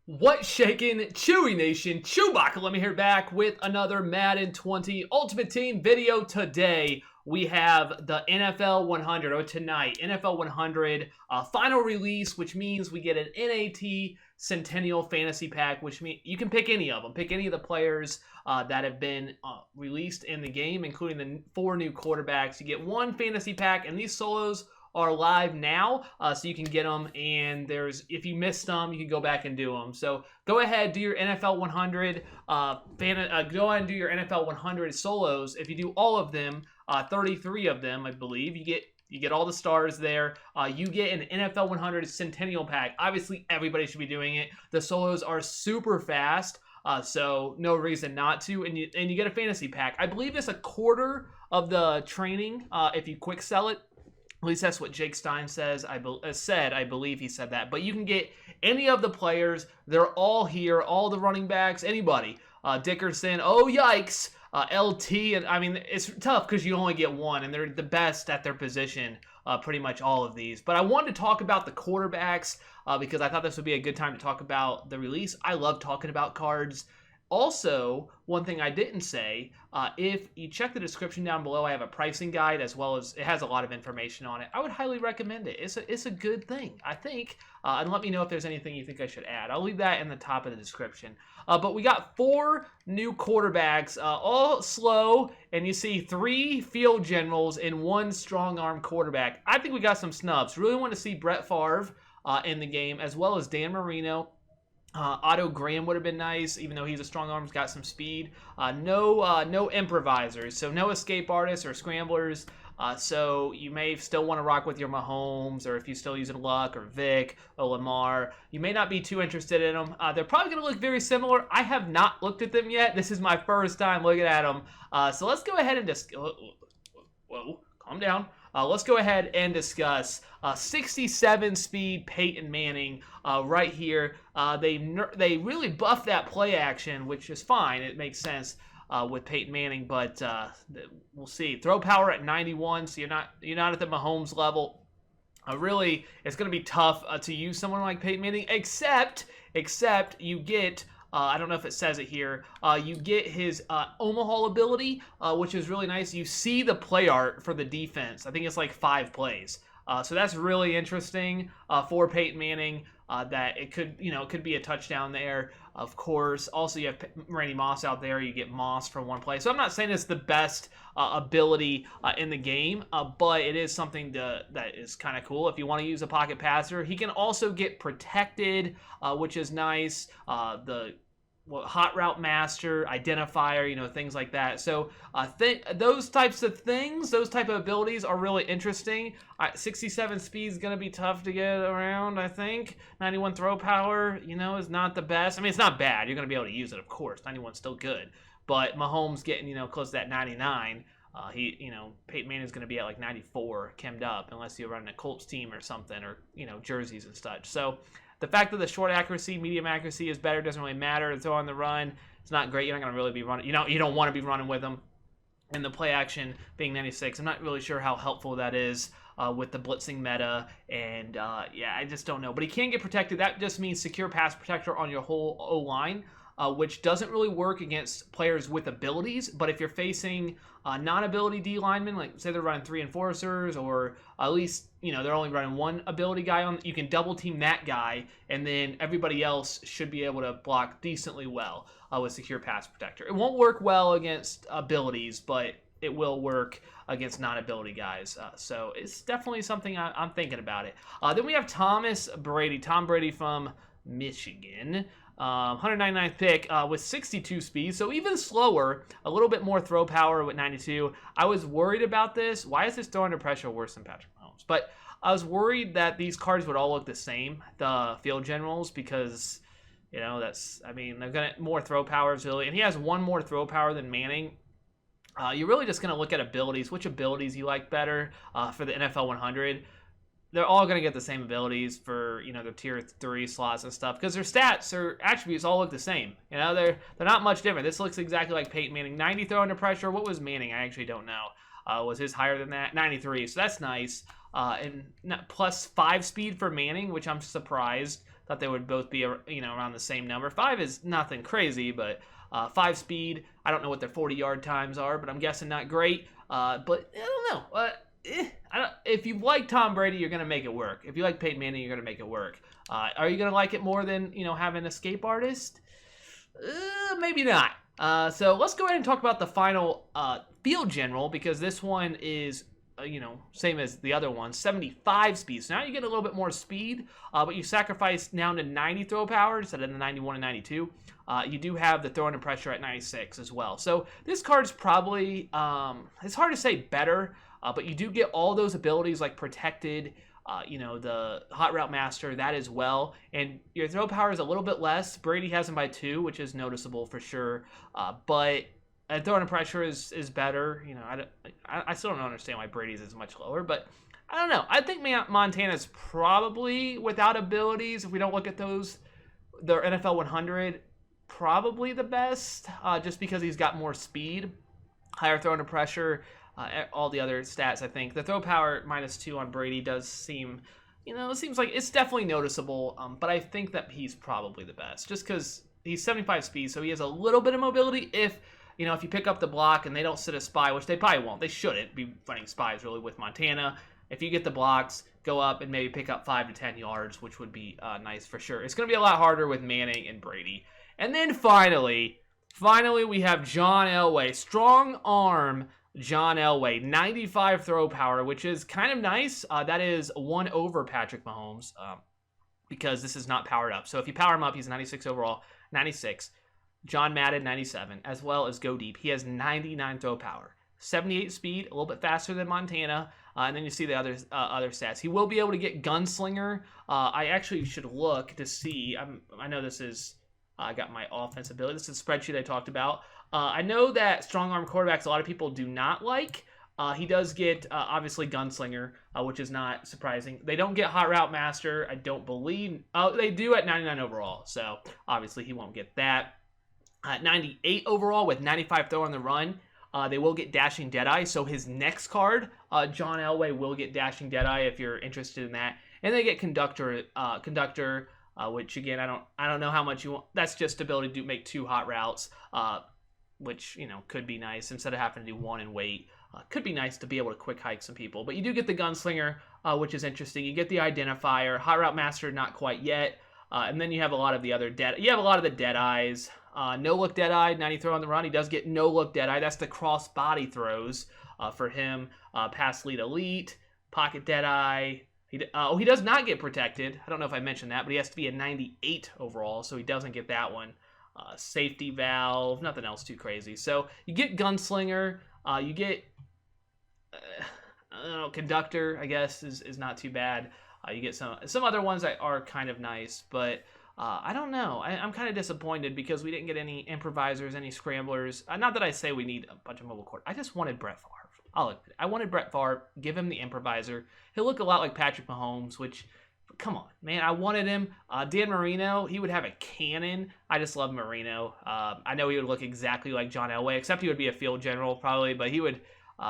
What's shaking, Chewy Nation? ChewbaccaLemma here, back with another Madden 20 Ultimate Team video. Today we have the NFL 100, or tonight, NFL 100 final release, which means we get an NAT Centennial Fantasy Pack, which means you can pick any of them. Pick any of the players that have been released in the game, including the 4 new quarterbacks. You get one fantasy pack, and these solos are live now, so you can get them, and if you missed them, you can go back and do them. So go ahead, do your NFL 100 go ahead and do your NFL 100 solos. If you do all of them, 33 of them, I believe, you get all the stars there. You get an NFL 100 Centennial Pack. Obviously, everybody should be doing it. The solos are super fast, so no reason not to. And you get a fantasy pack. I believe it's a quarter of the training if you quick sell it. At least that's what Jake Stein says. I believe he said that. But you can get any of the players. They're all here. All the running backs. Anybody. Dickerson. Oh, yikes. LT. And I mean, it's tough because you only get one. And they're the best at their position. Pretty much all of these. But I wanted to talk about the quarterbacks because I thought this would be a good time to talk about the release. I love talking about cards. Also, one thing I didn't say, if you check the description down below, I have a pricing guide, as well as it has a lot of information on it. I would highly recommend it. It's a good thing, I think. And let me know if there's anything you think I should add. I'll leave that in the top of the description. But we got 4 new quarterbacks, all slow, and you see 3 field generals and 1 strong arm quarterback. I think we got some snubs. Really want to see Brett Favre in the game, as well as Dan Marino. Otto Graham would have been nice, even though he's a strong arm, got some speed. No improvisers, so no escape artists or scramblers. So you may still want to rock with your Mahomes, or if you're still using Luck or Vic or Lamar, you may not be too interested in them. They're probably going to look very similar. I have not looked at them yet. This is my first time looking at them. So let's go ahead and just... Whoa, calm down. Let's go ahead and discuss 67 speed Peyton Manning right here. They really buffed that play action, which is fine. It makes sense with Peyton Manning, but we'll see. Throw power at 91, so you're not at the Mahomes level. Really, it's going to be tough to use someone like Peyton Manning, except you get... I don't know if it says it here. You get his Omaha ability, which is really nice. You see the play art for the defense. I think it's like 5 plays. So that's really interesting for Peyton Manning. That it could be a touchdown there. Of course, also you have Randy Moss out there. You get Moss from 1 play. So I'm not saying it's the best ability in the game, but it is something that is kind of cool if you want to use a pocket passer. He can also get protected, which is nice. Hot route master, identifier, things like that. So those types of things, those type of abilities are really interesting. 67 speed is going to be tough to get around, I think. 91 throw power, is not the best. I mean, it's not bad. You're going to be able to use it, of course. 91's still good. But Mahomes getting, close to that 99, Peyton Manning is going to be at like 94, chemmed up, unless you're running a Colts team or something, or, jerseys and such. So the fact that the short accuracy, medium accuracy is better doesn't really matter. Throw on the run, it's not great. You're not going to really be running. You don't want to be running with them. And the play action being 96, I'm not really sure how helpful that is with the blitzing meta. And I just don't know. But he can get protected. That just means secure pass protector on your whole O-line, which doesn't really work against players with abilities. But if you're facing non-ability D linemen, like say they're running 3 enforcers, or at least they're only running 1 ability guy on, you can double team that guy, and then everybody else should be able to block decently well with secure pass protector. It won't work well against abilities, but it will work against non-ability guys. So it's definitely something I'm thinking about it. Then we have Tom Brady from Michigan. 199th pick with 62 speed, so even slower, a little bit more throw power with 92. I was worried about this. Why is this throw under pressure worse than Patrick Mahomes? But I was worried that these cards would all look the same, the field generals, because they're gonna more throw power really, and he has 1 more throw power than Manning. You're really just gonna look at abilities, which abilities you like better for the NFL 100. They're all going to get the same abilities for, their tier 3 slots and stuff, because their stats or attributes all look the same. They're not much different. This looks exactly like Peyton Manning. 90 throw under pressure. What was Manning? I actually don't know. Was his higher than that? 93. So that's nice. And plus 5 speed for Manning, which I'm surprised Thought they would both be, around the same number. 5 is nothing crazy, but 5 speed. I don't know what their 40-yard times are, but I'm guessing not great. But I don't know. If you like Tom Brady, you're going to make it work. If you like Peyton Manning, you're going to make it work. Are you going to like it more than, having an escape artist? Maybe not. So let's go ahead and talk about the final field general, because this one is, same as the other one, 75 speed. So now you get a little bit more speed, but you sacrifice down to 90 throw power instead of the 91 and 92. You do have the throw under pressure at 96 as well. So this card's probably, it's hard to say better, but you do get all those abilities like protected, the hot route master, that as well. And your throw power is a little bit less. Brady has him by 2, which is noticeable for sure. But throw under pressure is better. I still don't understand why Brady's is much lower, but I don't know. I think Montana's probably, without abilities, if we don't look at those, their NFL 100, probably the best, just because he's got more speed, higher throw under pressure, all the other stats. I think the throw power -2 on Brady does seem, it seems like it's definitely noticeable, but I think that he's probably the best, just because he's 75 speed, so he has a little bit of mobility. If you pick up the block and they don't sit a spy, which they probably won't, they shouldn't be running spies really with Montana. If you get the blocks, go up and maybe pick up 5 to 10 yards, which would be nice for sure. It's going to be a lot harder with Manning and Brady. And then finally, we have John Elway. Strong arm John Elway. 95 throw power, which is kind of nice. That is 1 over Patrick Mahomes, because this is not powered up. So if you power him up, he's 96 overall, 96. John Madden, 97, as well as go deep. He has 99 throw power, 78 speed, a little bit faster than Montana. And then you see the other stats. He will be able to get gunslinger. I actually should look to see. I know this is, I got my offense ability. This is a spreadsheet I talked about. I know that strong arm quarterbacks a lot of people do not like. He does get, obviously, gunslinger, which is not surprising. They don't get hot route master, I don't believe. They do at 99 overall, so obviously he won't get that. 98 overall with 95 throw on the run. They will get dashing Deadeye, so his next card, John Elway, will get dashing Deadeye if you're interested in that. And they get conductor, which again I don't know how much you want. That's just ability to make 2 hot routes, which could be nice instead of having to do 1 and wait. Could be nice to be able to quick hike some people. But you do get the gunslinger, which is interesting. You get the identifier, hot route master, not quite yet. And then you have a lot of the other You have a lot of the Deadeyes. No look Deadeye, 90 throw on the run. He does get no look Deadeye. That's the cross body throws for him. Pass lead elite, pocket Deadeye. He does not get protected. I don't know if I mentioned that, but he has to be a 98 overall, so he doesn't get that one. Safety valve, nothing else too crazy. So you get gunslinger. You get conductor, I guess, is not too bad. You get some other ones that are kind of nice, but I don't know. I'm kind of disappointed because we didn't get any improvisers, any scramblers. Not that I say we need a bunch of mobile court. I just wanted Brett Favre. I'll admit it. I wanted Brett Favre. Give him the improviser. He'll look a lot like Patrick Mahomes, which, come on, man. I wanted him. Dan Marino, he would have a cannon. I just love Marino. I know he would look exactly like John Elway, except he would be a field general probably, but he would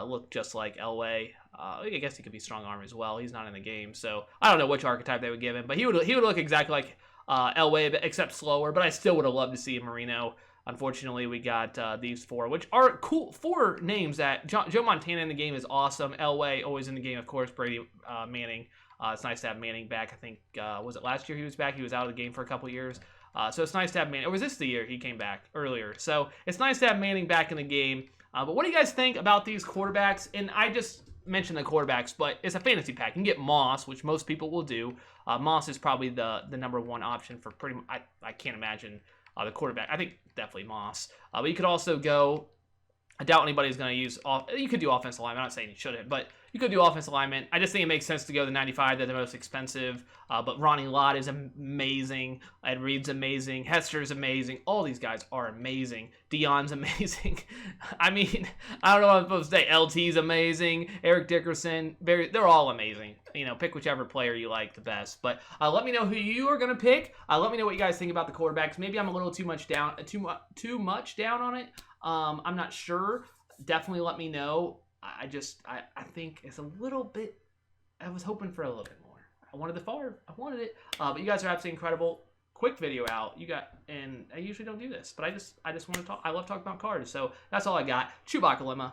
look just like Elway. I guess he could be strong arm as well. He's not in the game, so I don't know which archetype they would give him, but he would look exactly like Elway, except slower. But I still would have loved to see Marino. Unfortunately, we got these 4, which are cool. 4 names that Joe Montana in the game is awesome. Elway always in the game, of course. Brady, Manning. It's nice to have Manning back. I think was it last year he was back? He was out of the game for a couple years. So it's nice to have Manning. Or was this the year he came back earlier? So it's nice to have Manning back in the game. But what do you guys think about these quarterbacks? And I just mentioned the quarterbacks, but it's a fantasy pack. You can get Moss, which most people will do. Moss is probably the number 1 option for pretty much, I can't imagine the quarterback. I think definitely Moss. But you could also go, I doubt anybody's going to use, you could do offensive alignment. I'm not saying you shouldn't, but you could do offensive alignment. I just think it makes sense to go the 95. They're the most expensive. But Ronnie Lott is amazing. Ed Reed's amazing. Hester's amazing. All these guys are amazing. Dion's amazing. I mean, I don't know what I'm supposed to say. LT's amazing. Eric Dickerson. They're all amazing. Pick whichever player you like the best. But let me know who you are going to pick. Let me know what you guys think about the quarterbacks. Maybe I'm a little too much down on it. I'm not sure. Definitely let me know. I think it's a little bit, I was hoping for a little bit more. wanted the Favre. I wanted it. But you guys are absolutely incredible. Quick video out. And I usually don't do this, but I just want to talk. I love talking about cards. So that's all I got. ChewbaccaLemma.